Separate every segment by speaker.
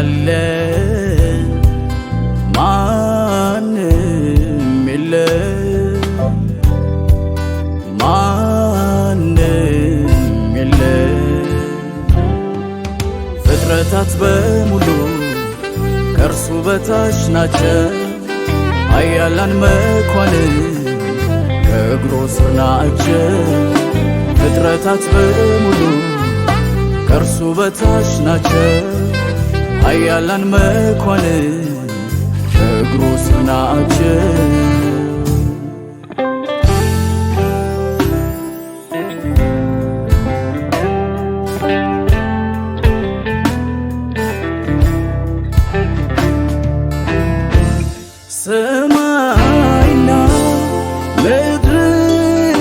Speaker 1: ያለ ማንም የለም ማንም የለም ፍጥረታት በሙሉ ከእርሱ በታች ናቸው ኃያላን መኳንንት ከእግሩ ስር ናቸው ፍጥረታት በሙሉ ከእርሱ በታች ናቸው ኃያላን መኳንንት ከእግሩ ስር ናቸው ሰማይና ምድርን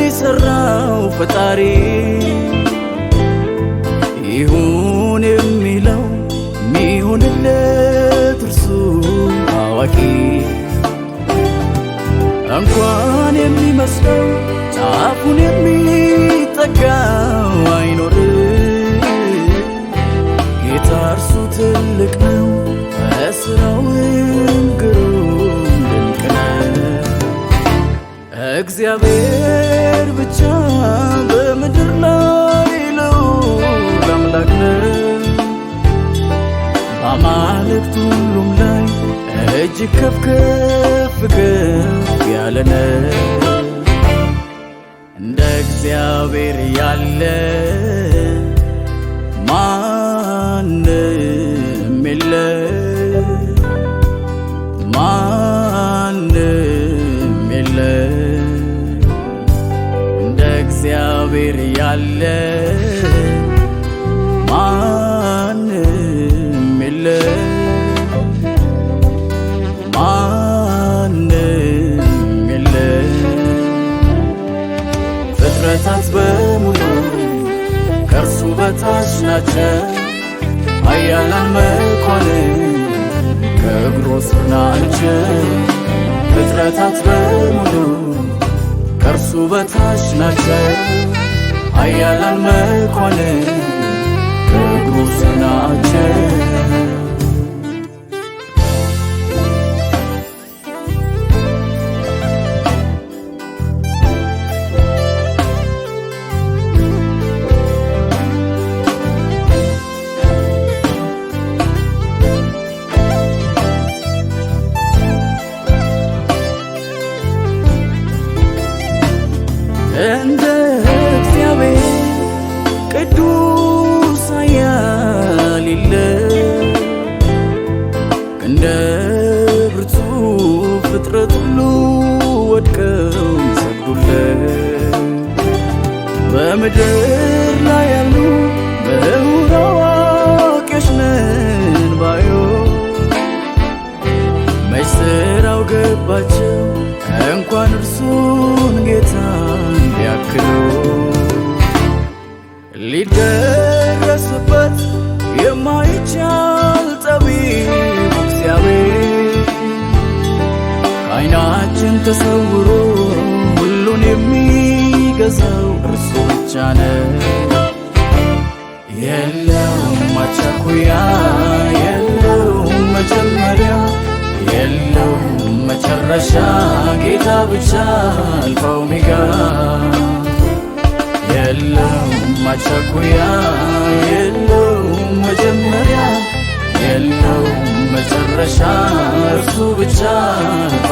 Speaker 1: የሠራው ፈጣሪ ይሁን የሚለው ሚሆንለት እርሱ አዋቂ እንኳን የሚመስለው ጫፉን የሚጠጋው አይኖርም ጌታ እርሱ ትልቅ ነው በሥራውም ግሩም ድንቅ ነው እግዚአብሔር ብቻ በምድር ላይ ልዑል አምላክ ነው በአማልክት ሁሉም ላይ እጅግ ከፍ ከፍ ከፍ ያለ ነው እንደ እግዚአብሔር ያለ ማንም የለም ማንም የለም እንደ እግዚአብሔር ያለ ማንም የለም ማንም የለም ፍጥረታት በሙሉ ከእርሱ በታች ናቸው ኃያላን መኳንንት ከእግሩ ስር ናቸው ፍጥረታት በሙሉ ከእርሱ በታች ናቸው ኃያላን መኳንንት ከእግሩ ስር ናቸው እንደ እግዚአብሔር ቅዱስ ኃያል የለም እንደ ብርቱ ፍጥረት ሁሉ ወድቀው ይሰግዱለት በምድር ላይ ያሉ ምሁር አዋቂዎች ነን ባዮች መች ሥራው ገባቸው እንኳን እርሱን ጌታን ሊያክሉ ሊደረስበት የማይቻል ጠቢብ እግዚአብሔር ከዓይናችን ተሰውሮ ሁሉን የሚገዛው እርሱ ብቻ ነው የለውም ማቻኩያ የለውም መጀመሪያ የለውም መጨረሻ ጌታ ብቻ አልፋ ኦሜጋ የለውም ማቻኩያ የለውም መጀመሪያ የለውም መጨረሻ እርሱ ብቻ አልፋ